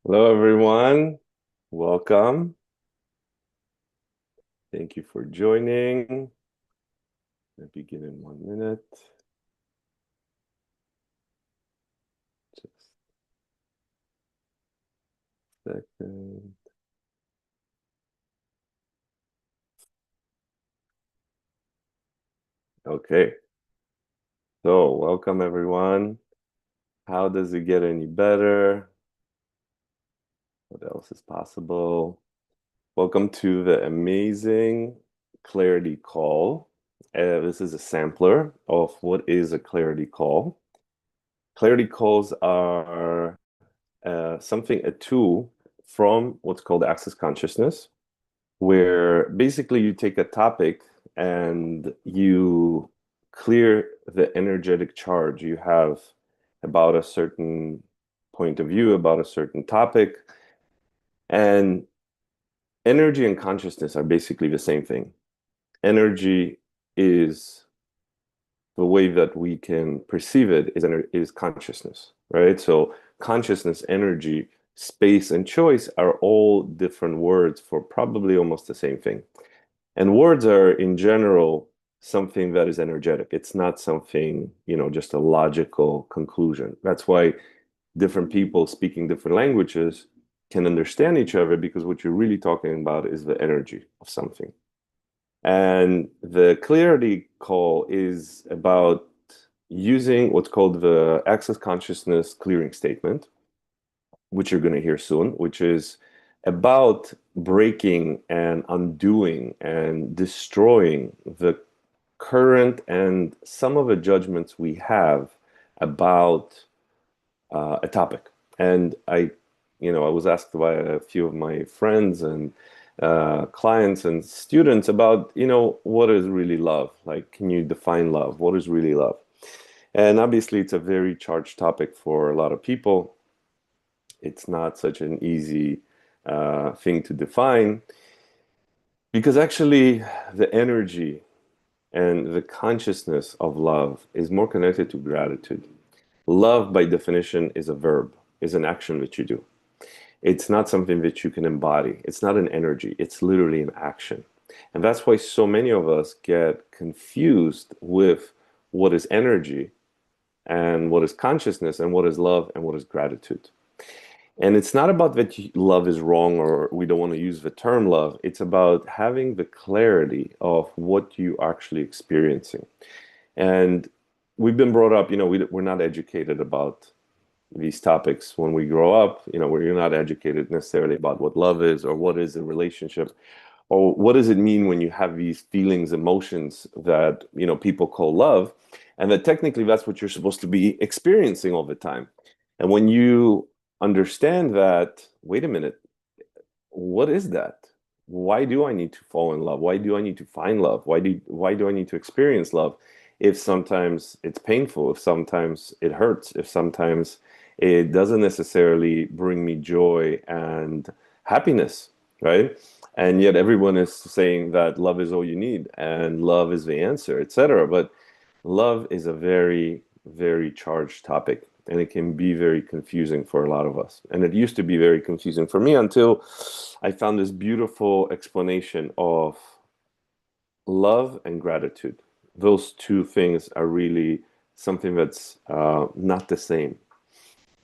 Hello, everyone. Welcome. Thank you for joining. I'll begin in 1 minute. Just a second. Okay. So, welcome, everyone. How does it get any better? What else is possible? Welcome to the amazing clarity call. This is a sampler of what is a clarity call. Clarity calls are a tool from what's called access consciousness, where basically you take a topic and you clear the energetic charge you have about a certain point of view, about a certain topic. And energy and consciousness are basically the same thing. Energy is the way that we can perceive it is consciousness, right? So consciousness, energy, space, and choice are all different words for probably almost the same thing. And words are, in general, something that is energetic. It's not something, just a logical conclusion. That's why different people speaking different languages can understand each other, because what you're really talking about is the energy of something. And the clarity call is about using what's called the access consciousness clearing statement, which you're going to hear soon, which is about breaking and undoing and destroying the current and some of the judgments we have about a topic. And I was asked by a few of my friends and clients and students about, what is really love? Like, can you define love? What is really love? And obviously, it's a very charged topic for a lot of people. It's not such an easy thing to define, because actually, the energy and the consciousness of love is more connected to gratitude. Love, by definition, is a verb, is an action that you do. It's not something that you can embody. It's not an energy. It's literally an action. And that's why so many of us get confused with what is energy and what is consciousness and what is love and what is gratitude. And it's not about that love is wrong or we don't want to use the term love. It's about having the clarity of what you are actually experiencing. And we've been brought up, we're not educated about these topics when we grow up, where you're not educated necessarily about what love is or what is a relationship or what does it mean when you have these feelings, emotions that, people call love, and that technically that's what you're supposed to be experiencing all the time. And when you understand that, wait a minute, what is that? Why do I need to fall in love? Why do I need to find love? Why do I need to experience love? If sometimes it's painful, if sometimes it hurts, if sometimes it doesn't necessarily bring me joy and happiness, right? And yet everyone is saying that love is all you need and love is the answer, etc. But love is a very, very charged topic, and it can be very confusing for a lot of us. And it used to be very confusing for me until I found this beautiful explanation of love and gratitude. Those two things are really something that's not the same.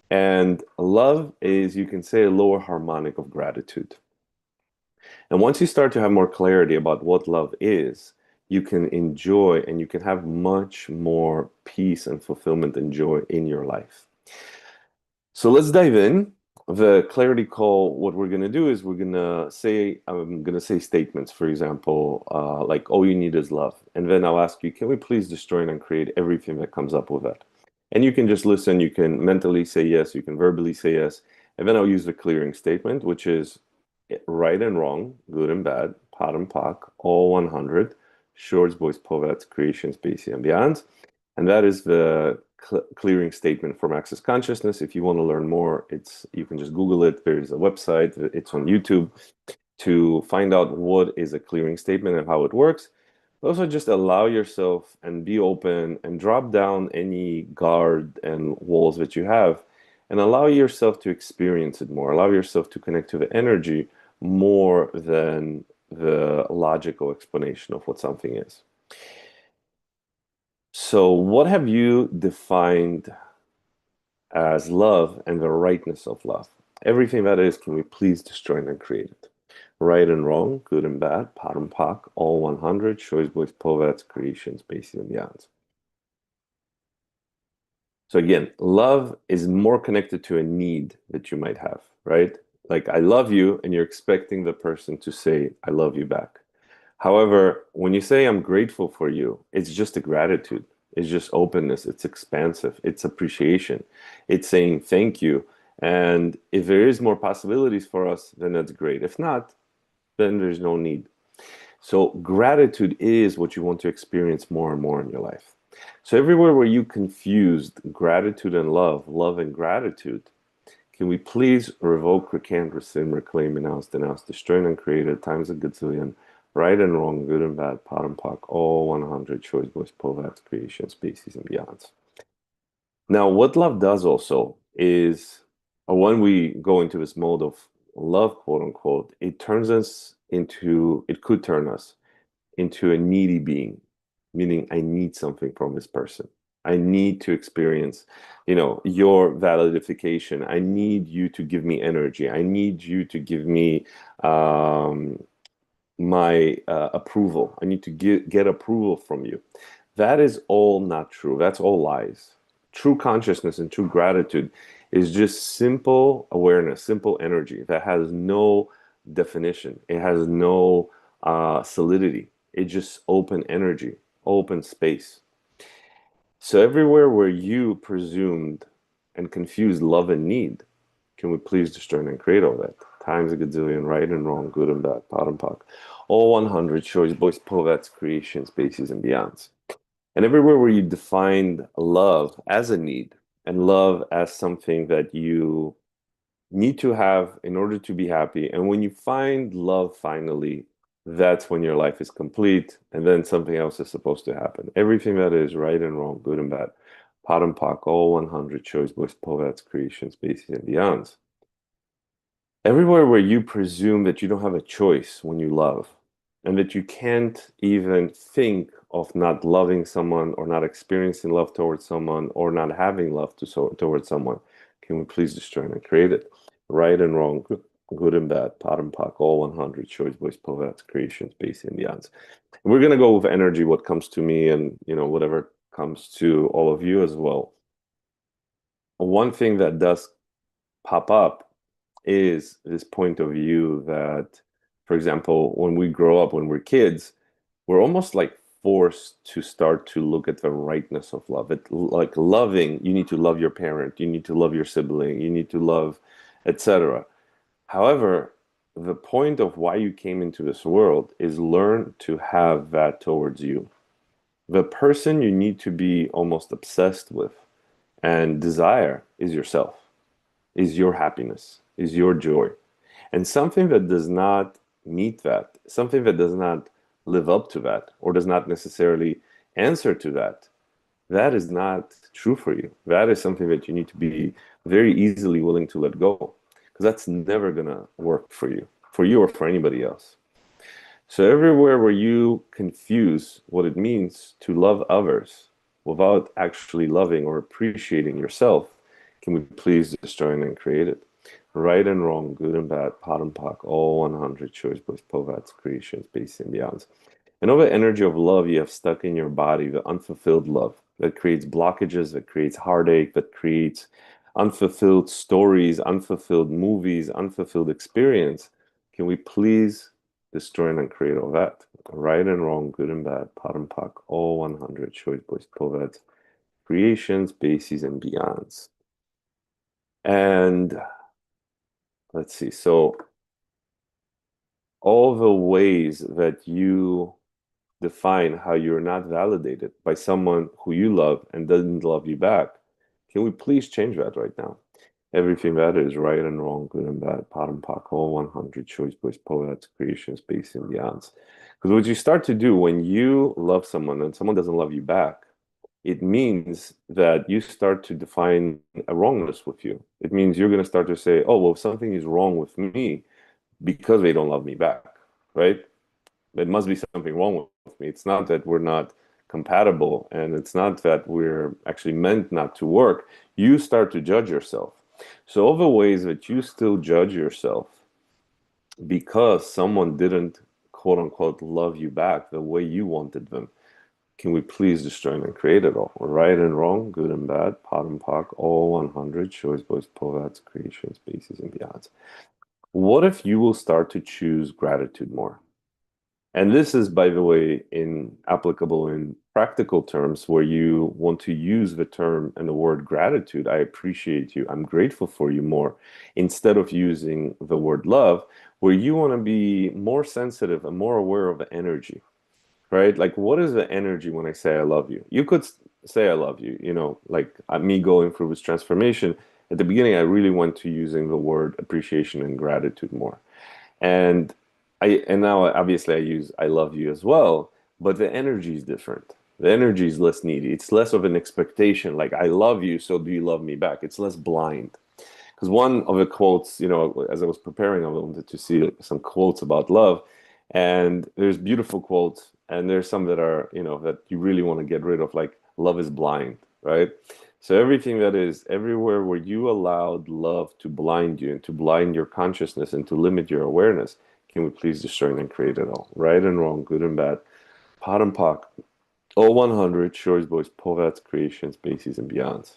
And love is, you can say, a lower harmonic of gratitude. And once you start to have more clarity about what love is, you can enjoy and you can have much more peace and fulfillment and joy in your life. So let's dive in. The clarity call, what we're going to do is I'm going to say statements, for example, like, all you need is love. And then I'll ask you, can we please destroy and create everything that comes up with that? And you can just listen, you can mentally say yes, you can verbally say yes. And then I'll use the clearing statement, which is right and wrong, good and bad, pot and pock, all 100, shorts, boys, povets, creation, spacey, and beyond. And that is the clearing statement from Access Consciousness. If you want to learn more, you can just Google it. There's a website. It's on YouTube to find out what is a clearing statement and how it works. Also, just allow yourself and be open and drop down any guard and walls that you have and allow yourself to experience it more. Allow yourself to connect to the energy more than the logical explanation of what something is. So, what have you defined as love and the rightness of love? Everything that is, can we please destroy and create it? Right and wrong, good and bad, pot and pock, all 100, choice boys, povets, creations, bases, and beyond. So again, love is more connected to a need that you might have, right? Like, I love you, and you're expecting the person to say, I love you back. However, when you say, I'm grateful for you, it's just a gratitude. It's just openness. It's expansive. It's appreciation. It's saying thank you. And if there is more possibilities for us, then that's great. If not, then there's no need. So gratitude is what you want to experience more and more in your life. So everywhere where you confused gratitude and love, love and gratitude, can we please revoke, recant, rescind, reclaim, renounce, denounce, destroy, and create at times a gazillion, right and wrong, good and bad, pot and pock, all 100 choice, voice, povats, creation, species, and beyonds. Now, what love does also is, when we go into this mode of love, quote unquote, it could turn us into a needy being, meaning I need something from this person. I need to experience, your validification. I need you to give me energy. I need you to give me my approval. I need to get approval from you. That is all not true. That's all lies. True consciousness and true gratitude is just simple awareness, simple energy that has no definition. It has no solidity. It's just open energy, open space. So everywhere where you presumed and confused love and need, can we please destroy and create all that? Times a gazillion, right and wrong, good and bad, pot and pock. All 100 choice, boys, povets, creation, spaces, and beyonds. And everywhere where you defined love as a need and love as something that you need to have in order to be happy. And when you find love finally, that's when your life is complete. And then something else is supposed to happen. Everything that is right and wrong, good and bad, pot and pock, all 100 choice books, poets, creation, species, and beyonds. Everywhere where you presume that you don't have a choice when you love, and that you can't even think of not loving someone or not experiencing love towards someone or not having love towards someone, can we please destroy and create it? Right and wrong, good and bad, pot and pock, all 100, choice, voice, poets, creation, space, and beyonds. And we're going to go with energy, what comes to me and, whatever comes to all of you as well. One thing that does pop up is this point of view that, for example, when we grow up, when we're kids, we're almost like forced to start to look at the rightness of love. It, like loving, you need to love your parent, you need to love your sibling, you need to love, etc. However, the point of why you came into this world is learn to have that towards you. The person you need to be almost obsessed with and desire is yourself, is your happiness, is your joy. And something that does not meet that, something that does not live up to that, or does not necessarily answer to that, that is not true for you. That is something that you need to be very easily willing to let go, because that's never going to work for you or for anybody else. So everywhere where you confuse what it means to love others without actually loving or appreciating yourself, can we please destroy and create it? Right and wrong, good and bad, pot and pock, all 100 choice books, povats, creations, base and beyond. And all the energy of love you have stuck in your body, the unfulfilled love that creates blockages, that creates heartache, that creates unfulfilled stories, unfulfilled movies, unfulfilled experience. Can we please destroy and uncreate all that? Right and wrong, good and bad, pot and pock, all 100 choice boys, povets, creations, bases, and beyonds. And let's see. So all the ways that you define how you're not validated by someone who you love and doesn't love you back, can we please change that right now? Everything that is right and wrong, good and bad, pot and pock, all 100 choice boys, poets, creation, space, and beyonds. Because what you start to do when you love someone and someone doesn't love you back, it means that you start to define a wrongness with you. It means you're going to start to say, oh, well, something is wrong with me because they don't love me back, right? It must be something wrong with me. It's not that we're not compatible and it's not that we're actually meant not to work. You start to judge yourself. So, all the ways that you still judge yourself because someone didn't quote unquote love you back the way you wanted them. Can we please destroy and create it all? Right and wrong, good and bad, pot and pock, all 100, choice, boys, povats, creation, species, and beyond. What if you will start to choose gratitude more? And this is, by the way, in applicable in practical terms where you want to use the term and the word gratitude. I appreciate you. I'm grateful for you more instead of using the word love, where you want to be more sensitive and more aware of the energy, right? Like, what is the energy when I say I love you? You could say I love you, like me going through this transformation. At the beginning, I really went to using the word appreciation and gratitude more. And and now obviously I use I love you as well, but the energy is different. The energy is less needy. It's less of an expectation, like I love you, so do you love me back? It's less blind. Because one of the quotes, as I was preparing, I wanted to see some quotes about love. And there's beautiful quotes, and there's some that are, that you really want to get rid of, like love is blind, right? So everything that is everywhere where you allowed love to blind you and to blind your consciousness and to limit your awareness, can we please destroy and create it all? Right and wrong, good and bad, pot and pock, all 100, shores, boys, povats, creations, bases, and beyonds.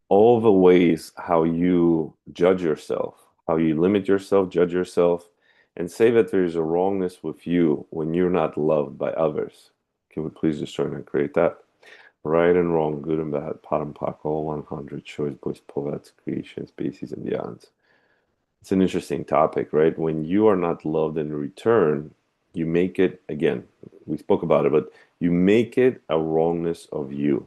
All the ways how you judge yourself, how you limit yourself, judge yourself, and say that there's a wrongness with you when you're not loved by others. Can we please destroy and create that? Right and wrong, good and bad, pot and pock, all 100, choice, boys, povats, creation, species, and beyond. It's an interesting topic, right? When you are not loved in return, you make it, again, we spoke about it, but you make it a wrongness of you.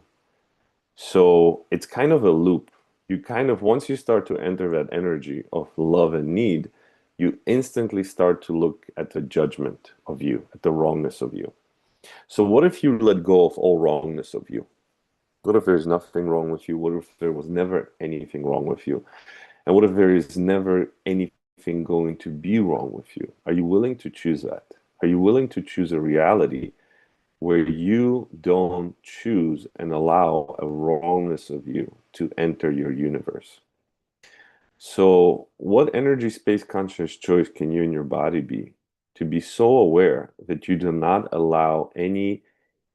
So it's kind of a loop. You kind of, once you start to enter that energy of love and need, you instantly start to look at the judgment of you, at the wrongness of you. So what if you let go of all wrongness of you? What if there's nothing wrong with you? What if there was never anything wrong with you? And what if there is never anything going to be wrong with you? Are you willing to choose that? Are you willing to choose a reality where you don't choose and allow a wrongness of you to enter your universe? So, what energy, space, conscious choice can you and your body be to be so aware that you do not allow any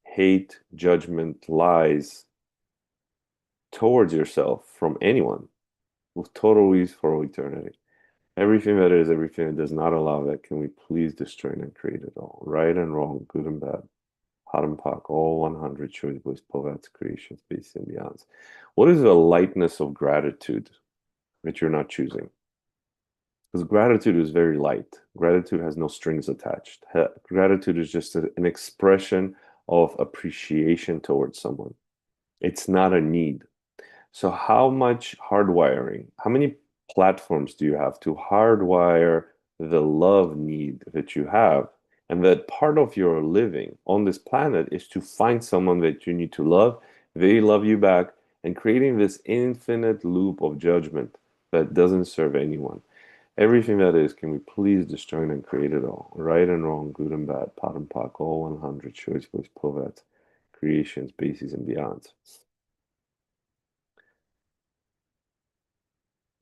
hate, judgment, lies towards yourself from anyone with total ease for eternity? Everything that is, everything that does not allow that, can we please destroy and create it all? Right and wrong, good and bad, hot and pock, all 100 choice bliss, povats, creation, space, and beyond. What is the lightness of gratitude that you're not choosing? Because gratitude is very light. Gratitude has no strings attached. Gratitude is just an expression of appreciation towards someone. It's not a need. So how much hardwiring, how many platforms do you have to hardwire the love need that you have? And that part of your living on this planet is to find someone that you need to love, they love you back, and creating this infinite loop of judgment that doesn't serve anyone. Everything that is, can we please destroy and create it all? Right and wrong, good and bad, pot and pock, all 100, choice, voice, povats, creation, species, and beyond.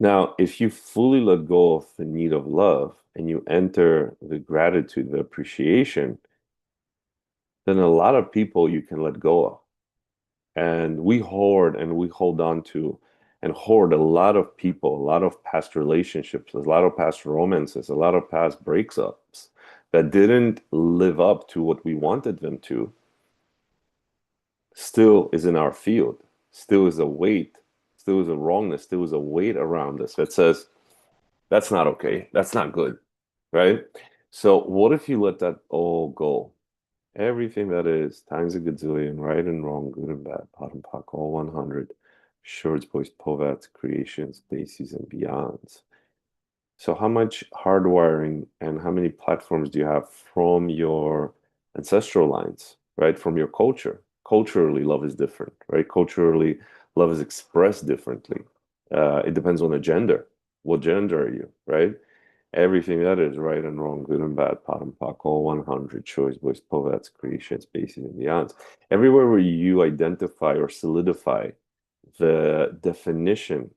Now, if you fully let go of the need of love and you enter the gratitude, the appreciation, then a lot of people you can let go of. And we hoard and we hold on to and hoard a lot of people, a lot of past relationships, a lot of past romances, a lot of past breakups that didn't live up to what we wanted them to, still is in our field, still is a weight, still is a wrongness, still is a weight around us that says, that's not okay. That's not good, right? So what if you let that all go? Everything that is times a gazillion, right and wrong, good and bad, pot and pock, all 100, shorts, boys, povats, creations, bases, and beyonds. So how much hardwiring and how many platforms do you have from your ancestral lines, right? From your culture. Culturally, love is different, right? Culturally, love is expressed differently. It depends on the gender. What gender are you, right? Everything that is right and wrong, good and bad, pot and pock, all 100 choice, boys, poets, creation, species, and beyond. Everywhere where you identify or solidify the definition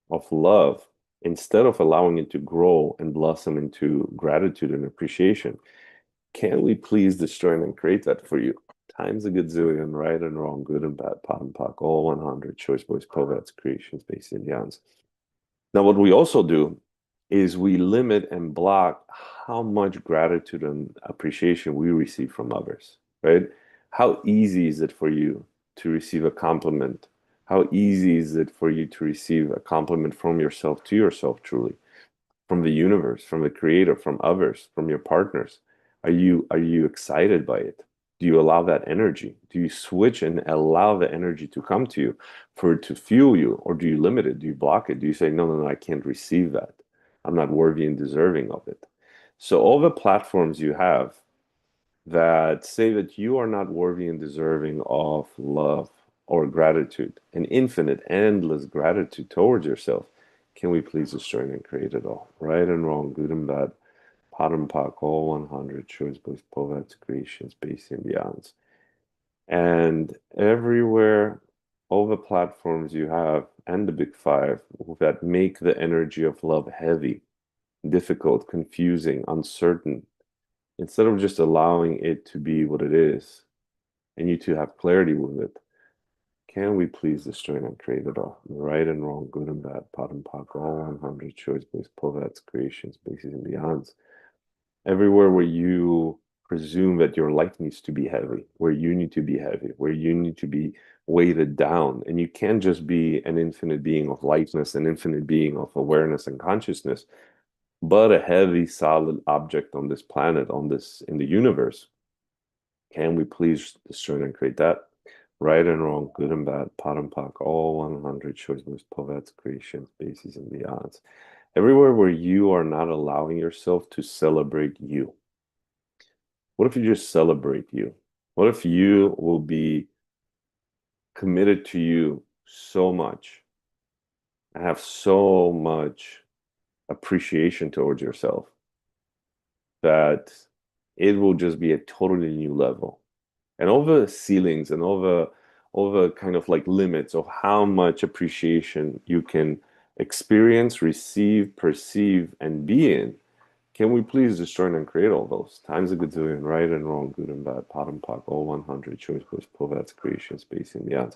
of love, instead of allowing it to grow and blossom into gratitude and appreciation, can we please destroy and create that for you? Times a gazillion, right and wrong, good and bad, pot and pock, all 100 choice, boys, poets, creation, species, and beyond. Now, what we also do is we limit and block how much gratitude and appreciation we receive from others, right? How easy is it for you to receive a compliment? How easy is it for you to receive a compliment from yourself to yourself, truly? From the universe, from the creator, from others, from your partners? Are you excited by it? Do you allow that energy? Do you switch and allow the energy to come to you for it to fuel you, or do you limit it? Do you block it? Do you say, no, no, no, I can't receive that. I'm not worthy and deserving of it. So all the platforms you have that say that you are not worthy and deserving of love or gratitude, an infinite, endless gratitude towards yourself, can we please destroy and create it all? Right and wrong, good and bad, pot and pock, all 100, choice, bliss, poets, creation, space, and beyond. And everywhere, all the platforms you have, and the big five that make the energy of love heavy, difficult, confusing, uncertain, instead of just allowing it to be what it is and you to have clarity with it, can we please destroy and create it all? Right and wrong, good and bad, pot and pock, all 100 choice based poets, creation, spaces, and beyonds. Everywhere where you presume that your life needs to be heavy, where you need to be heavy, where you need to be weighted down, and you can't just be an infinite being of lightness, an infinite being of awareness and consciousness, but a heavy, solid object on this planet, on this in the universe. Can we please discern and create that? Right and wrong, good and bad, pot and pock, all 100 choices, poets, creation, species, and beyond. Everywhere where you are not allowing yourself to celebrate you. What if you just celebrate you? What if you will be committed to you so much and have so much appreciation towards yourself that it will just be a totally new level? And all the ceilings and all the kind of like limits of how much appreciation you can experience, receive, perceive, and be in. Can we please destroy and create all those? Times a gazillion, right and wrong, good and bad, pot and pock, all 100, choice, plus, povats, creation, space, and beyond.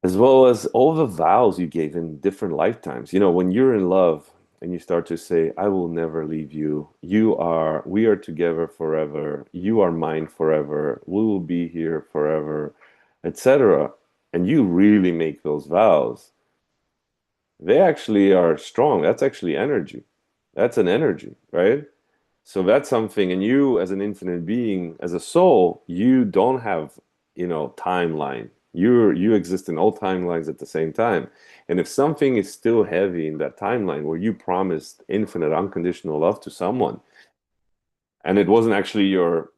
As well as all the vows you gave in different lifetimes. When you're in love and you start to say, I will never leave you. We are together forever. You are mine forever. We will be here forever, etc. And you really make those vows. They actually are strong. That's actually energy. That's an energy, right? So that's something, and you as an infinite being, as a soul, you don't have, timeline. You exist in all timelines at the same time. And if something is still heavy in that timeline where you promised infinite unconditional love to someone, and it wasn't actually your,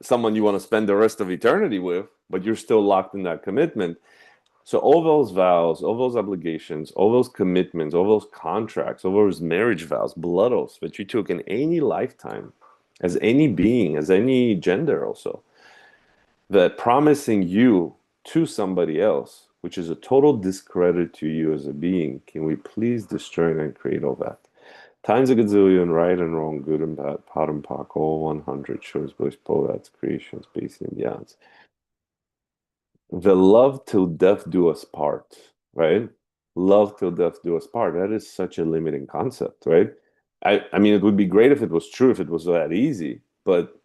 someone you want to spend the rest of eternity with, but you're still locked in that commitment. So all those vows, all those obligations, all those commitments, all those contracts, all those marriage vows, blood oaths that you took in any lifetime, as any being, as any gender also, that promising you to somebody else, which is a total discredit to you as a being, can we please destroy and create all that? Times a gazillion, right and wrong, good and bad, pot and pock, all 100, shows, bliss, poets, creation, space, and beyond. The love till death do us part, right? Love till death do us part. That is such a limiting concept, right? I mean, it would be great if it was true, if it was that easy, but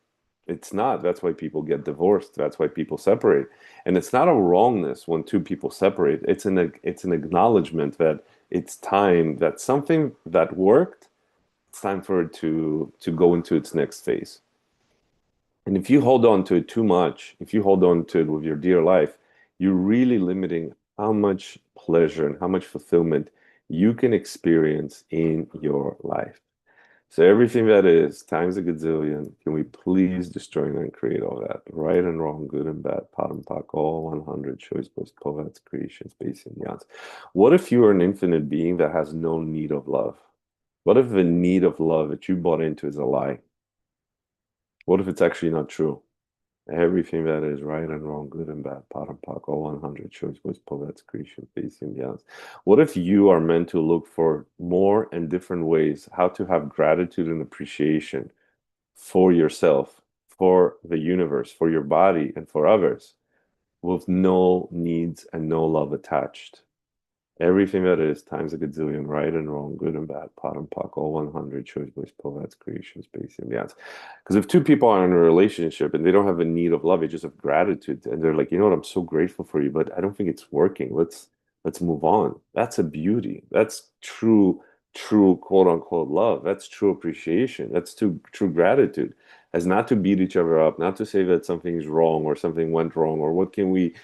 it's not. That's why people get divorced. That's why people separate. And it's not a wrongness when two people separate. It's an acknowledgement that it's time that something that worked, it's time for it to go into its next phase. And if you hold on to it too much, if you hold on to it with your dear life, you're really limiting how much pleasure and how much fulfillment you can experience in your life. So everything that is times a gazillion, can we please destroy and create all that? Right and wrong, good and bad, pot and pock, all 100, choice, both, povats, creation, space, and beyond. What if you are an infinite being that has no need of love? What if the need of love that you bought into is a lie? What if it's actually not true? Everything that is right and wrong, good and bad, pot and pock, all 100, choice, both, povats, creation, space, and beyond. What if you are meant to look for more and different ways how to have gratitude and appreciation for yourself, for the universe, for your body, and for others, with no needs and no love attached? Everything that is times a gazillion, right and wrong, good and bad, pot and pock, all 100, choice, bliss, povats, creation, space, and beyond. Because if two people are in a relationship and they don't have a need of love, they just have gratitude, and they're like, you know what, I'm so grateful for you, but I don't think it's working. Let's move on. That's a beauty. That's true quote unquote love. That's true appreciation. That's true gratitude. As not to beat each other up, not to say that something is wrong or something went wrong, or what can we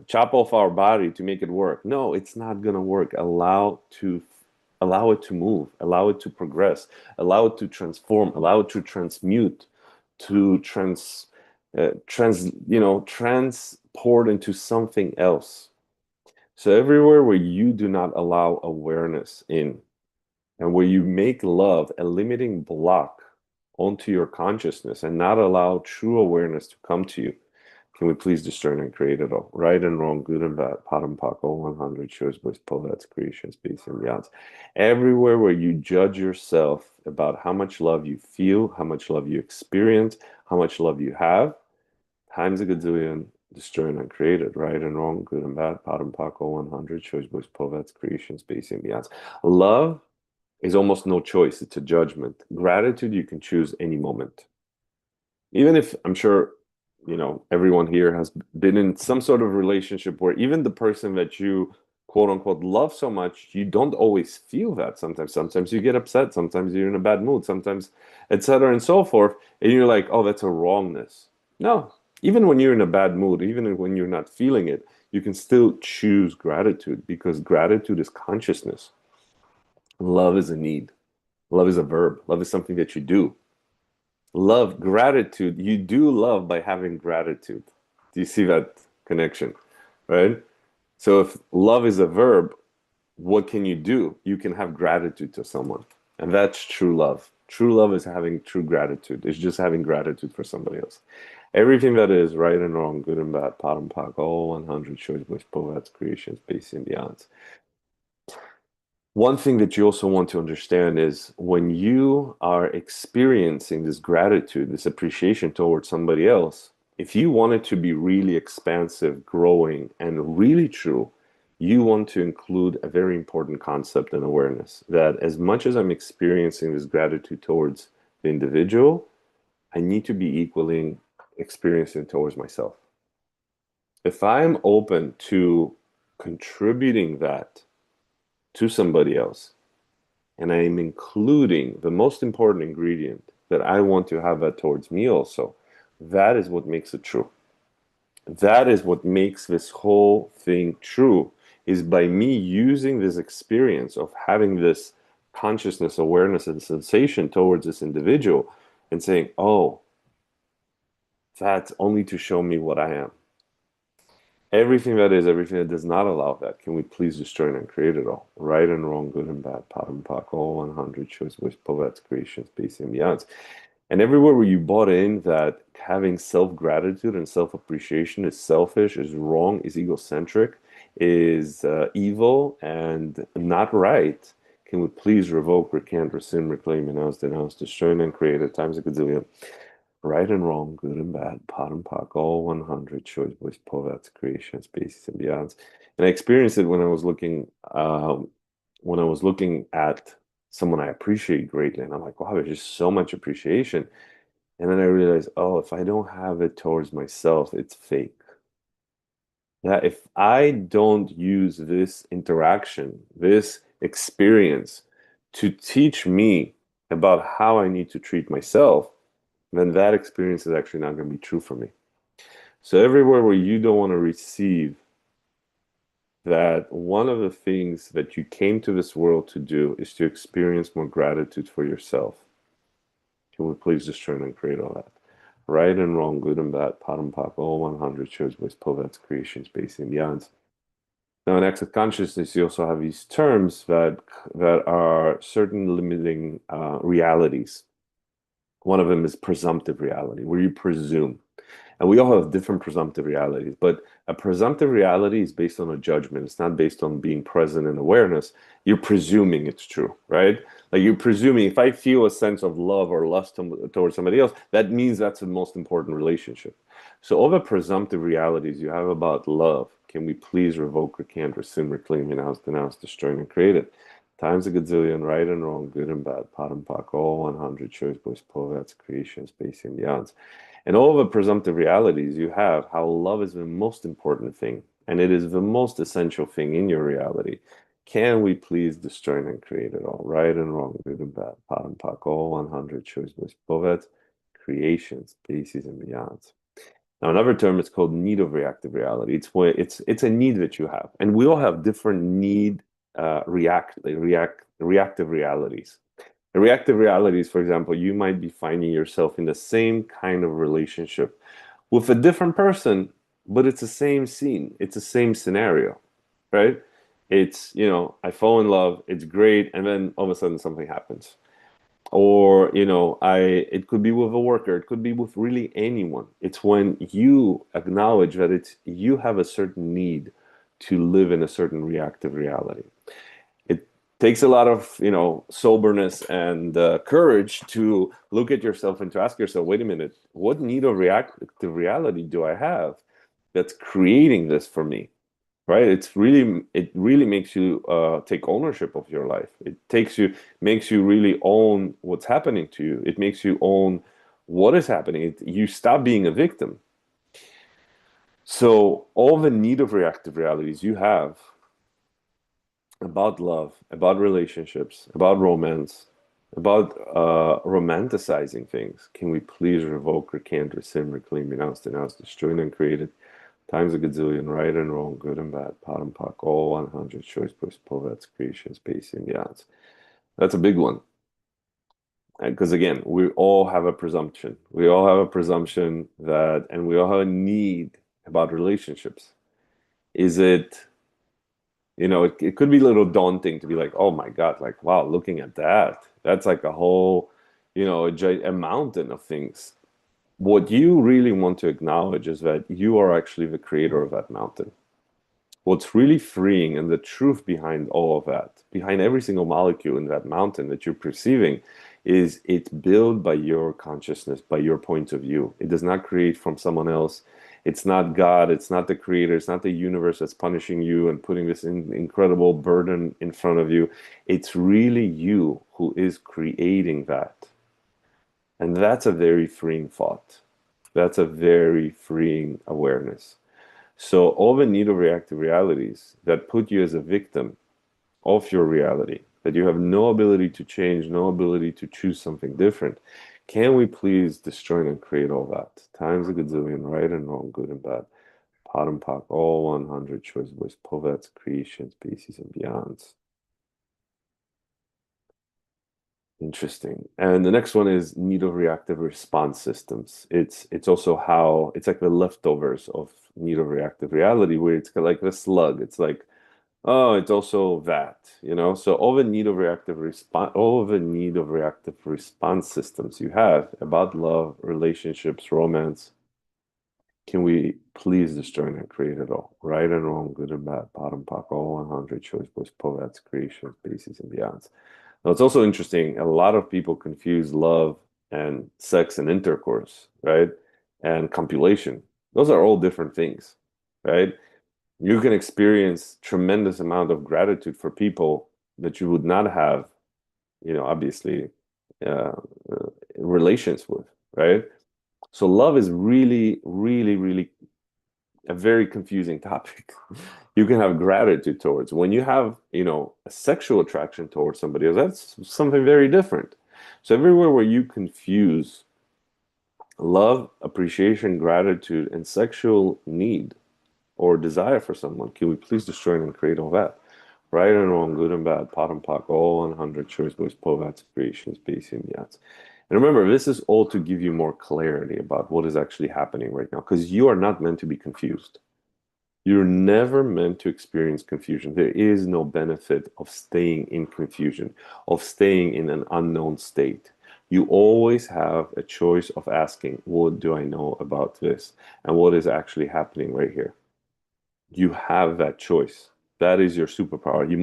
chop off our body to make it work. No, it's not gonna work. Allow it to move, allow it to progress, allow it to transform, allow it to transmute, to transport into something else. So everywhere where you do not allow awareness in, and where you make love a limiting block onto your consciousness and not allow true awareness to come to you, can we please discern and create it all? Right and wrong, good and bad, pot and pock, all 100, shows, bliss, povats, creation, space, and beyond. Everywhere where you judge yourself about how much love you feel, how much love you experience, how much love you have, times a gazillion, discern and create it. Right and wrong, good and bad, pot and pock, all 100, shows, bliss, povats, creation, space, and beyond. Love is almost no choice. It's a judgment. Gratitude, you can choose any moment. Even if I'm sure, everyone here has been in some sort of relationship where even the person that you quote unquote love so much, you don't always feel that sometimes. Sometimes you get upset, sometimes you're in a bad mood, sometimes, etc. and so forth. And you're like, oh, that's a wrongness. No, even when you're in a bad mood, even when you're not feeling it, you can still choose gratitude because gratitude is consciousness. Love is a need. Love is a verb. Love is something that you do. Love, gratitude. You do love by having gratitude. Do you see that connection? Right? So if love is a verb, what can you do? You can have gratitude to someone. And that's true love. True love is having true gratitude. It's just having gratitude for somebody else. Everything that is right and wrong, good and bad, pot and pock, all 100 choice, bliss, povats, creation, space, and beyond. One thing that you also want to understand is when you are experiencing this gratitude, this appreciation towards somebody else, if you want it to be really expansive, growing, and really true, you want to include a very important concept and awareness that as much as I'm experiencing this gratitude towards the individual, I need to be equally experiencing towards myself. If I'm open to contributing that to somebody else, and I am including the most important ingredient that I want to have that towards me also, that is what makes it true. That is what makes this whole thing true, is by me using this experience of having this consciousness, awareness, and sensation towards this individual and saying, oh, that's only to show me what I am. Everything that is, everything that does not allow that, can we please destroy and create it all? Right and wrong, good and bad, pot and pock, all 100, choice, wish, povats, creation, space, and beyond. And everywhere where you bought in that having self-gratitude and self-appreciation is selfish, is wrong, is egocentric, is evil, and not right, can we please revoke, recant, rescind, reclaim, renounce, denounce, destroy, and create it times a gazillion? Right and wrong, good and bad, pot and pock, all 100, choice, voice, povats, creation, spaces, and beyonds. And I experienced it when I was looking at someone I appreciate greatly, and I'm like, wow, there's just so much appreciation. And then I realized, oh, if I don't have it towards myself, it's fake. Yeah, if I don't use this interaction, this experience to teach me about how I need to treat myself, then that experience is actually not going to be true for me. So everywhere where you don't want to receive that one of the things that you came to this world to do is to experience more gratitude for yourself. Can we please just try and create all that? Right and wrong, good and bad, pot and pock, all 100 shows with Povet's creations based in beyond. Now, in access consciousness, you also have these terms that are certain limiting realities. One of them is presumptive reality, where you presume. And we all have different presumptive realities, but a presumptive reality is based on a judgment. It's not based on being present and awareness. You're presuming it's true, right? Like you're presuming if I feel a sense of love or lust towards somebody else, that means that's the most important relationship. So all the presumptive realities you have about love, can we please revoke, recant, rescind, reclaim, renounce, denounce, destroy, and create it? Times a gazillion, right and wrong, good and bad, pot and pock, all 100, choice, voice, poets, creation, space, and beyond. And all the presumptive realities you have, how love is the most important thing, and it is the most essential thing in your reality. Can we please destroy and create it all? Right and wrong, good and bad, pot and pock, all 100, choice, voice, poets, creation, species, and beyond. Now, another term is called need of reactive reality. It's a need that you have, and we all have different need reactive realities. The reactive realities, for example, you might be finding yourself in the same kind of relationship with a different person, but it's the same scene, it's the same scenario, right? It's, I fall in love, it's great, and then all of a sudden something happens. Or, it could be with a worker, it could be with really anyone. It's when you acknowledge that you have a certain need to live in a certain reactive reality. It takes a lot of, soberness and courage to look at yourself and to ask yourself, wait a minute, what need of reactive reality do I have that's creating this for me? Right? It really makes you take ownership of your life. Makes you really own what's happening to you. It makes you own what is happening. You stop being a victim. So all the need of reactive realities you have about love, about relationships, about romance, about romanticizing things. Can we please revoke, recant, rescind, reclaim, renounce, denounce, destroy, and create it? Times a gazillion, right and wrong, good and bad, pot and pock, all 100, choice, push, poets, creation, space, and beyond. That's a big one. Because again, we all have a presumption. We all have a presumption and we all have a need about relationships. Is it it could be a little daunting to be like, oh my God, like, wow, looking at that, that's like a whole, a mountain of things. What you really want to acknowledge is that you are actually the creator of that mountain. What's really freeing and the truth behind all of that, behind every single molecule in that mountain that you're perceiving, is it's built by your consciousness, by your point of view. It does not create from someone else. It's not God, it's not the creator, it's not the universe that's punishing you and putting this incredible burden in front of you. It's really you who is creating that. And that's a very freeing thought. That's a very freeing awareness. So all the need-reactive realities that put you as a victim of your reality, that you have no ability to change, no ability to choose something different, can we please destroy and create all that? Times a gazillion, right and wrong, good and bad, pot and pock, all 100 choice voice, poets, creation, species, and beyonds. Interesting. And the next one is need-reactive response systems. It's also how it's like the leftovers of need-reactive reality, where it's like the slug. It's like, oh, it's also that. So all of the need of reactive response systems you have about love, relationships, romance, can we please destroy and create it all? Right and wrong, good and bad, bottom pock, all 100, choice, voice, poets, creation, species, and beyond. Now, it's also interesting, a lot of people confuse love and sex and intercourse, right? And copulation. Those are all different things, right? You can experience tremendous amount of gratitude for people that you would not have, obviously, uh, relations with, right? So love is really, really, really a very confusing topic. You can have gratitude towards. When you have, a sexual attraction towards somebody else, that's something very different. So everywhere where you confuse love, appreciation, gratitude, and sexual need, or desire for someone, can we please destroy and create all that? Right and wrong, good and bad, pot and pock, all 100 choice boys, povats, creations, basic yachts. And remember, this is all to give you more clarity about what is actually happening right now, because you are not meant to be confused. You're never meant to experience confusion. There is no benefit of staying in confusion, of staying in an unknown state. You always have a choice of asking, what do I know about this? And what is actually happening right here? You have that choice. That is your superpower. You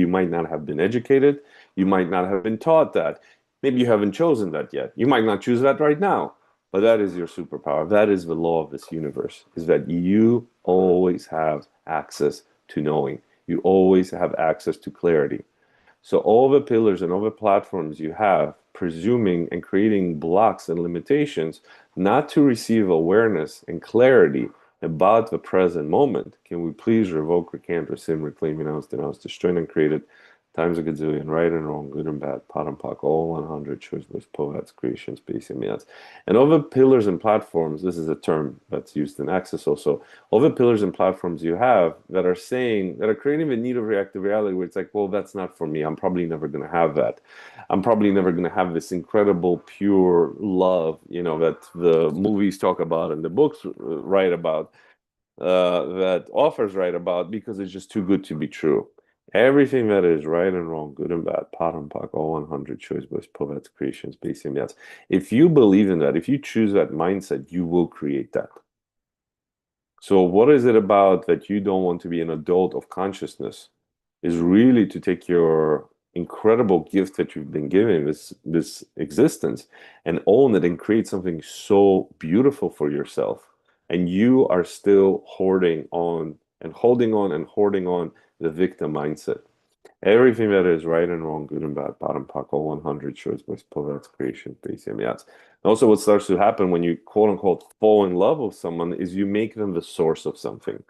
might not have been educated, you might not have been taught that. Maybe you haven't chosen that yet. You might not choose that right now, but that is your superpower. That is the law of this universe, is that you always have access to knowing. You always have access to clarity. So all the pillars and all the platforms you have, presuming and creating blocks and limitations, not to receive awareness and clarity about the present moment. Can we please revoke, recant, rescind, reclaim, renounce, denounce, destroy, and create it times a gazillion, right and wrong, good and bad, pot and pock, all 100, choiceless, poets, creations, space, and means. And all the pillars and platforms, this is a term that's used in Access also, all the pillars and platforms you have that are saying, that are creating the need of reactive reality where it's like, well, that's not for me. I'm probably never going to have that. I'm probably never going to have this incredible, pure love, that the movies talk about and the books write about, that authors write about, because it's just too good to be true. Everything that is right and wrong, good and bad, pot and pock, all 100 choice books, poets, creations, base and yes. If you believe in that, if you choose that mindset, you will create that. So what is it about that you don't want to be an adult of consciousness is really to take your incredible gift that you've been given, this existence, and own it and create something so beautiful for yourself. And you are still hoarding on and holding on and hoarding on the victim mindset. Everything that is right and wrong, good and bad, bottom puckle, 100 choice by that's creation, base yes. Also, what starts to happen when you quote unquote fall in love with someone is you make them the source of something.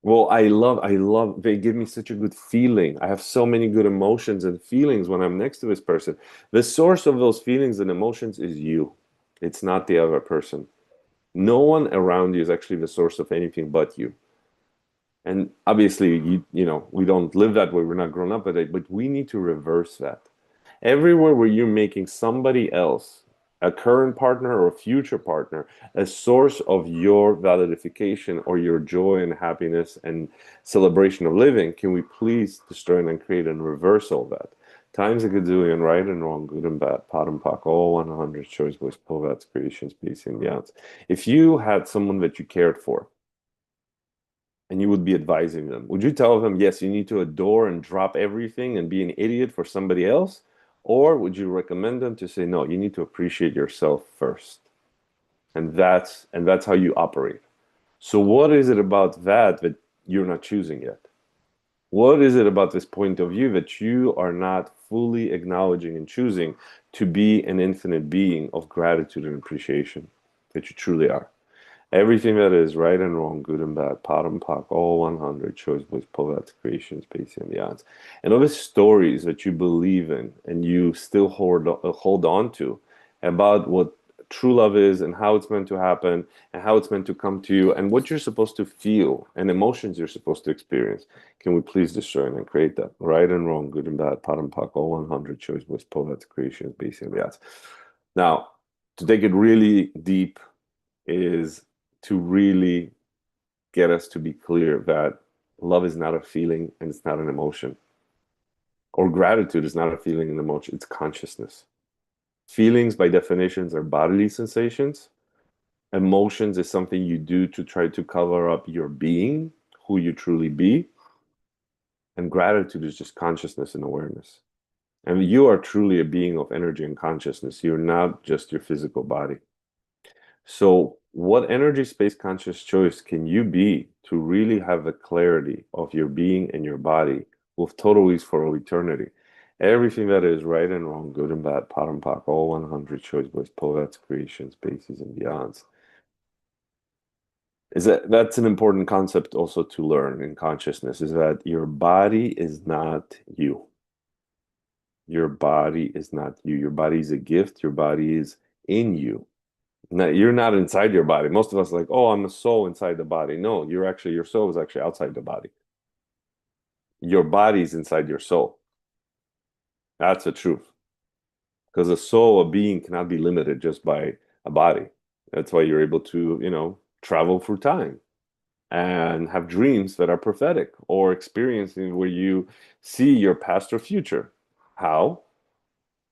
Well, they give me such a good feeling. I have so many good emotions and feelings when I'm next to this person. The source of those feelings and emotions is you. It's not the other person. No one around you is actually the source of anything but you. And obviously, we don't live that way. We're not grown up with it, but we need to reverse that. Everywhere where you're making somebody else, a current partner or a future partner, a source of your validation or your joy and happiness and celebration of living, can we please destroy and create and reverse all that? Times a gazillion, right and wrong, good and bad, pot and pock, all 100 choice boys, povats, creations, peace, and beyond. If you had someone that you cared for, and you would be advising them, would you tell them, yes, you need to adore and drop everything and be an idiot for somebody else? Or would you recommend them to say, no, you need to appreciate yourself first? And that's how you operate. So what is it about that you're not choosing yet? What is it about this point of view that you are not fully acknowledging and choosing to be an infinite being of gratitude and appreciation that you truly are? Everything that is right and wrong, good and bad, pot and pock, all 100 choice boys, poets, creations, based on the odds. And all the stories that you believe in and you still hold on to about what true love is and how it's meant to happen and how it's meant to come to you and what you're supposed to feel and emotions you're supposed to experience. Can we please discern and create that? Right and wrong, good and bad, pot and pock, all 100 choice boys, poets, creations, based on the odds. Now, to take it really deep, is to really get us to be clear that love is not a feeling and it's not an emotion. Or gratitude is not a feeling and emotion, it's consciousness. Feelings, by definitions, are bodily sensations. Emotions is something you do to try to cover up your being, who you truly be. And gratitude is just consciousness and awareness. And you are truly a being of energy and consciousness. You're not just your physical body. So, what energy space conscious choice can you be to really have the clarity of your being and your body with total ease for all eternity? Everything that is right and wrong, good and bad, pot and pock, all 100 choice boys, poets, creations, spaces, and beyonds. That's an important concept also to learn in consciousness, is that your body is not you. Your body is not you. Your body is a gift. Your body is in you. Now, you're not inside your body. Most of us are like, oh, I'm a soul inside the body. No, you're actually, your soul is actually outside the body. Your body's inside your soul. That's the truth. Because a soul, a being cannot be limited just by a body. That's why you're able to, travel through time and have dreams that are prophetic or experiencing where you see your past or future. How?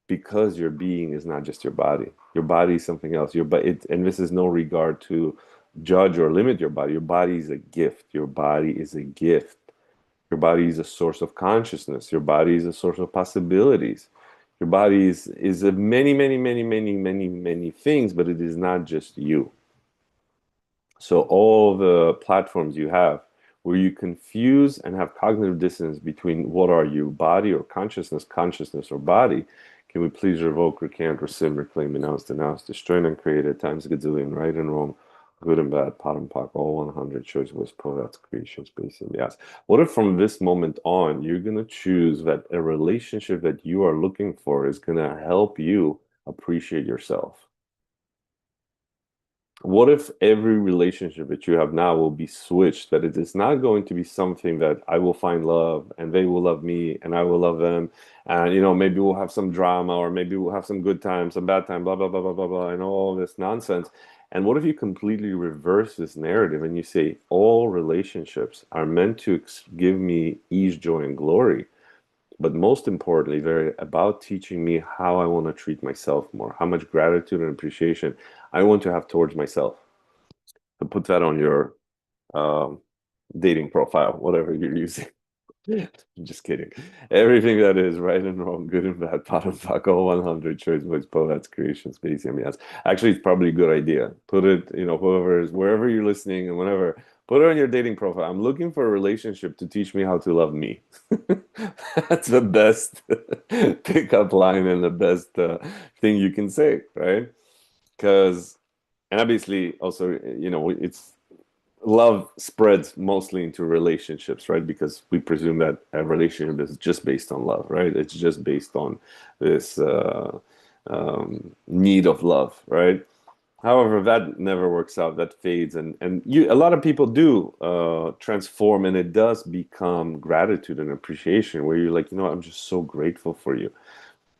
Because your being is not just your body. Your body is something else. And this is no regard to judge or limit your body. Your body is a gift. Your body is a gift. Your body is a source of consciousness. Your body is a source of possibilities. Your body is a many, many, many, many, many, many things, but it is not just you. So all the platforms you have where you confuse and have cognitive dissonance between what are you, body or consciousness, consciousness or body, can we please revoke, recant, rescind, reclaim, renounce, denounce, destroy, and create at times a gazillion, right and wrong, good and bad, pot and pock, all 100 choice was pro, that's creation, space, and yes. What if from this moment on, you're going to choose that a relationship that you are looking for is going to help you appreciate yourself? What if every relationship that you have now will be switched, that it is not going to be something that I will find love and they will love me and I will love them, and maybe we'll have some drama or maybe we'll have some good times, some bad time, blah blah blah blah blah blah, and all this nonsense. And what if you completely reverse this narrative and you say all relationships are meant to give me ease, joy, and glory, but most importantly, they're about teaching me how I want to treat myself more, how much gratitude and appreciation I want to have towards myself. To put that on your um, dating profile, whatever you're using. I'm just kidding. Everything that is right and wrong, good and bad, pot and fuck, all 100 choice voice, that's creation, space, yes. Actually, it's probably a good idea. Put it, whoever is, wherever you're listening and whenever, put it on your dating profile. I'm looking for a relationship to teach me how to love me. That's the best pickup line and the best thing you can say, right? Because, and obviously, also, it's love spreads mostly into relationships, right? Because we presume that a relationship is just based on love, right? It's just based on this need of love, right? However, that never works out. That fades, and a lot of people do transform, and it does become gratitude and appreciation, where you're like, I'm just so grateful for you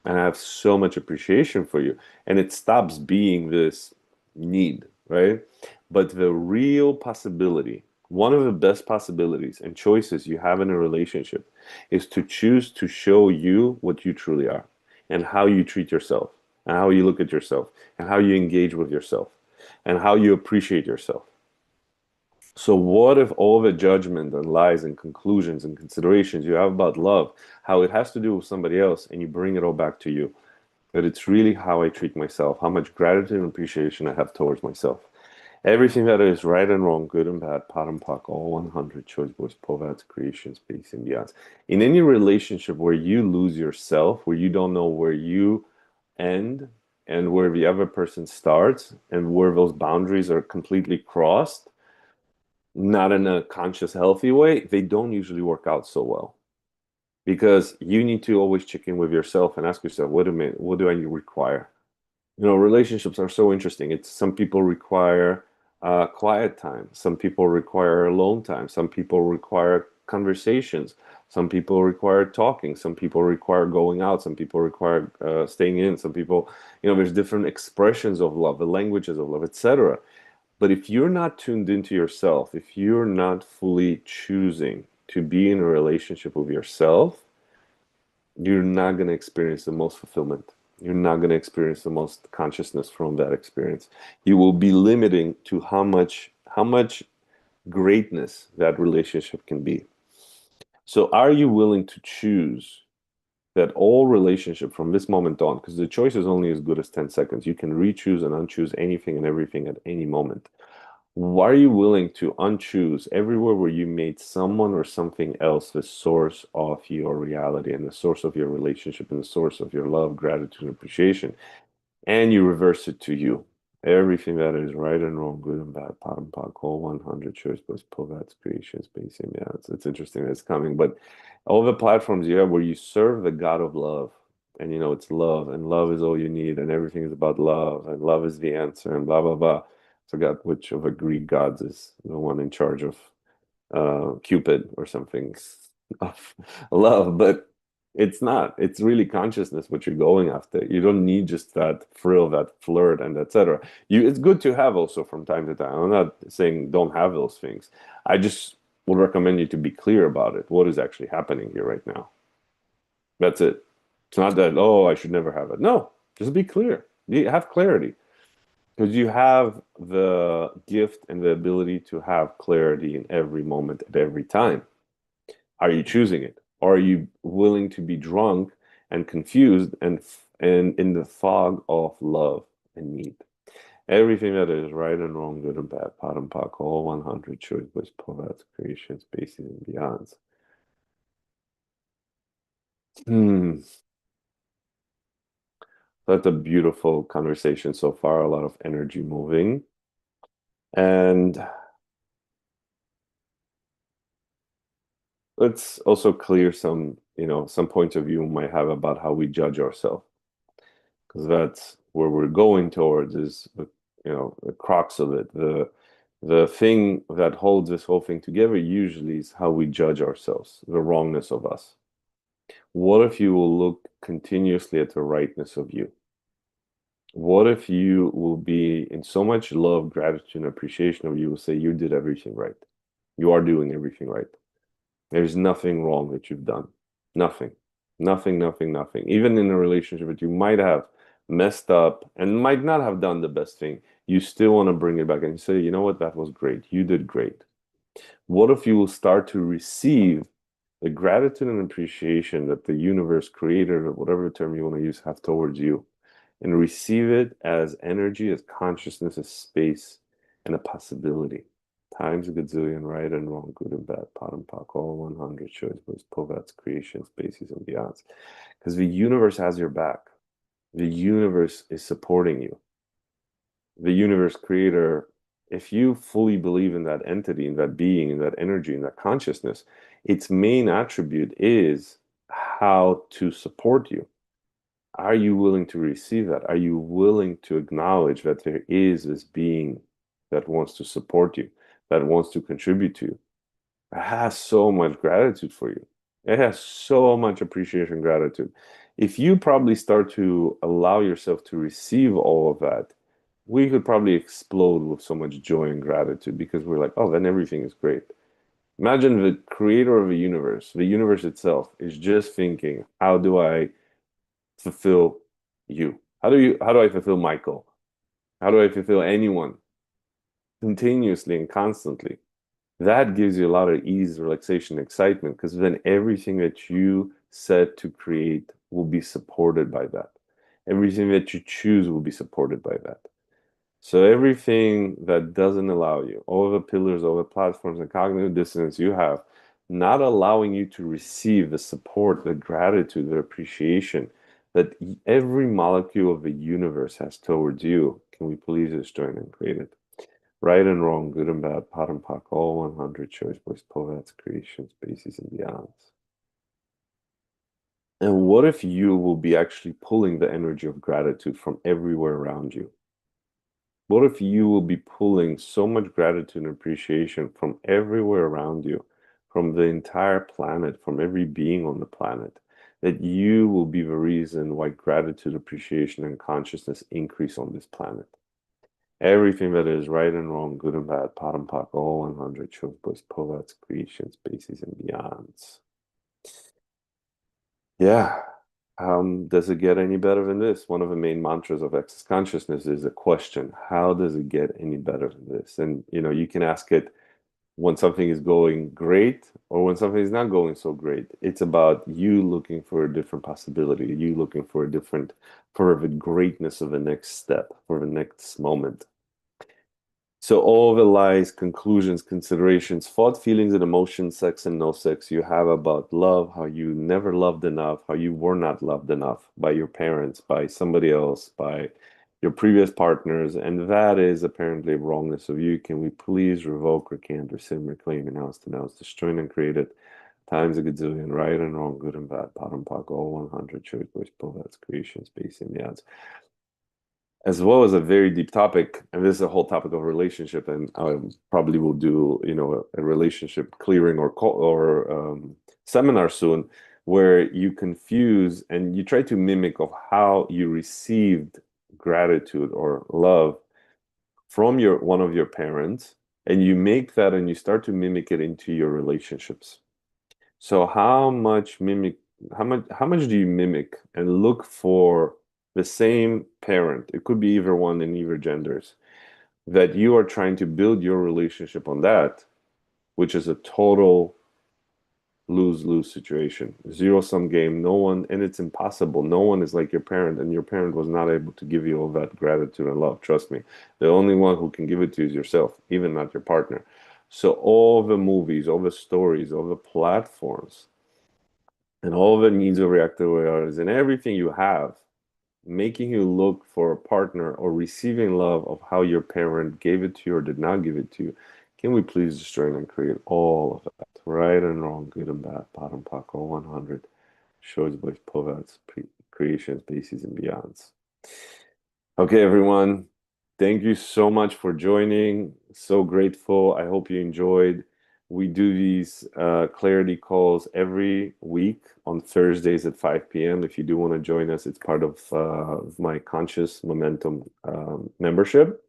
and I have so much appreciation for you. And it stops being this need, right? But the real possibility, one of the best possibilities and choices you have in a relationship is to choose to show you what you truly are and how you treat yourself and how you look at yourself and how you engage with yourself and how you appreciate yourself. So, what if all the judgment and lies and conclusions and considerations you have about love, how it has to do with somebody else, and you bring it all back to you? That it's really how I treat myself, how much gratitude and appreciation I have towards myself. Everything that is right and wrong, good and bad, pot and pock, all 100 choice boys, povats, creation, space, and beyond. In any relationship where you lose yourself, where you don't know where you end and where the other person starts, and where those boundaries are completely crossed, not in a conscious, healthy way, they don't usually work out so well. Because you need to always check in with yourself and ask yourself, wait a minute, what do I require? Relationships are so interesting. It's some people require quiet time. Some people require alone time. Some people require conversations. Some people require talking. Some people require going out. Some people require staying in. Some people, there's different expressions of love, the languages of love, etc. But if you're not tuned into yourself, if you're not fully choosing to be in a relationship with yourself, you're not going to experience the most fulfillment. You're not going to experience the most consciousness from that experience. You will be limiting to how much greatness that relationship can be. So are you willing to choose that all relationship from this moment on, because the choice is only as good as 10 seconds. You can re-choose and unchoose anything and everything at any moment. Why are you willing to unchoose everywhere where you made someone or something else the source of your reality and the source of your relationship and the source of your love, gratitude, and appreciation? And you reverse it to you. Everything that is right and wrong, good and bad, pot and pot, call 100 choice plus povats, creation, space, yeah, it's interesting that it's coming. But all the platforms you have where you serve the God of love, and it's love, and love is all you need, and everything is about love, and love is the answer, and blah blah blah. Forgot which of the Greek gods is the one in charge of Cupid or something of love, but it's not. It's really consciousness what you're going after. You don't need just that thrill, that flirt, and etc. It's good to have also from time to time. I'm not saying don't have those things. I just would recommend you to be clear about it. What is actually happening here right now? That's it. It's not that, oh, I should never have it. No, just be clear. You have clarity because you have the gift and the ability to have clarity in every moment at every time. Are you choosing it? Or are you willing to be drunk and confused and in the fog of love and need? Everything that is right and wrong, good and bad, pot and pock, all 100 choice, bliss, povats, creation, spaces, and beyonds. Hmm. That's a beautiful conversation so far, a lot of energy moving. And let's also clear some points of view we might have about how we judge ourselves, because that's where we're going towards is the crux of it. The thing that holds this whole thing together usually is how we judge ourselves, the wrongness of us. What if you will look continuously at the rightness of you? What if you will be in so much love, gratitude, and appreciation of you will say you did everything right. You are doing everything right. There's nothing wrong that you've done. Nothing. Nothing, nothing, nothing. Even in a relationship that you might have messed up and might not have done the best thing, you still want to bring it back and say, you know what, that was great. You did great. What if you will start to receive the gratitude and appreciation that the universe, creator, or whatever term you want to use, have towards you, and receive it as energy, as consciousness, as space, and a possibility. Times a gazillion, right and wrong, good and bad, pot and pock, all 100 shows, was povats, creation, spaces, and beyonds. Because the universe has your back. The universe is supporting you. The universe creator, if you fully believe in that entity, in that being, in that energy, in that consciousness, its main attribute is how to support you. Are you willing to receive that? Are you willing to acknowledge that there is this being that wants to support you, that wants to contribute to you? It has so much gratitude for you. It has so much appreciation, gratitude. If you probably start to allow yourself to receive all of that, we could probably explode with so much joy and gratitude because we're like, oh, then everything is great. Imagine the creator of the universe itself is just thinking, how do I fulfill you? How do I fulfill Michael? How do I fulfill anyone continuously and constantly? That gives you a lot of ease, relaxation, excitement, because then everything that you set to create will be supported by that. Everything that you choose will be supported by that. So everything that doesn't allow you, all the pillars, all the platforms and cognitive dissonance you have, not allowing you to receive the support, the gratitude, the appreciation that every molecule of the universe has towards you, can we please just join and create it? Right and wrong, good and bad, pot and pock, all 100 choice boys, povats, creation, species, and beyonds. And what if you will be actually pulling the energy of gratitude from everywhere around you? What if you will be pulling so much gratitude and appreciation from everywhere around you, from the entire planet, from every being on the planet, that you will be the reason why gratitude, appreciation, and consciousness increase on this planet? Everything that is right and wrong, good and bad, pot and pock, all 100 chokbooks, povats, creation, spaces, and beyonds. Yeah. Does it get any better than this? One of the main mantras of access consciousness is a question. How does it get any better than this? And you can ask it when something is going great or when something is not going so great. It's about you looking for a different possibility, you looking for for the greatness of the next step, for the next moment. So all the lies, conclusions, considerations, thought, feelings, and emotions, sex and no sex you have about love, how you never loved enough, how you were not loved enough by your parents, by somebody else, by your previous partners, and that is apparently wrongness of you. Can we please revoke, recant, rescind, reclaim, renounce, denounce, destroy, and create it? times a gazillion, right and wrong, good and bad, pot and pock, all 100, choice, voice, that's creation, space, and the odds. As well as a very deep topic, and this is a whole topic of relationship, and I probably will do, a relationship clearing or seminar soon, where you confuse and you try to mimic of how you received gratitude or love from your one of your parents, and you make that and you start to mimic it into your relationships. So how much do you mimic and look for the same parent? It could be either one in either genders that you are trying to build your relationship on that, which is a total lose-lose situation, zero-sum game. No one, and it's impossible. No one is like your parent, and your parent was not able to give you all that gratitude and love. Trust me. The only one who can give it to you is yourself, even not your partner. So all the movies, all the stories, all the platforms, and all the needs of reactive awareness and everything you have, making you look for a partner or receiving love of how your parent gave it to you or did not give it to you. Can we please destroy and create all of that? Right and wrong, good and bad, bottom pack, all 100, shows both povats, creation, species, and beyonds. Okay, everyone. Thank you so much for joining. So grateful. I hope you enjoyed. We do these clarity calls every week on Thursdays at 5 p.m. If you do want to join us, it's part of my Conscious Momentum membership.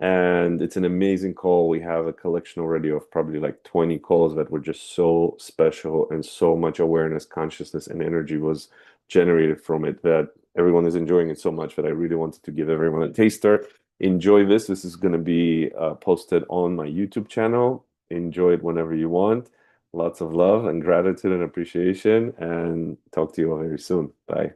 And it's an amazing call. We have a collection already of probably like 20 calls that were just so special, and so much awareness, consciousness, and energy was generated from it that everyone is enjoying it so much that I really wanted to give everyone a taster. Enjoy this. This is going to be posted on my YouTube channel. Enjoy it whenever you want. Lots of love and gratitude and appreciation, and talk to you all very soon. Bye.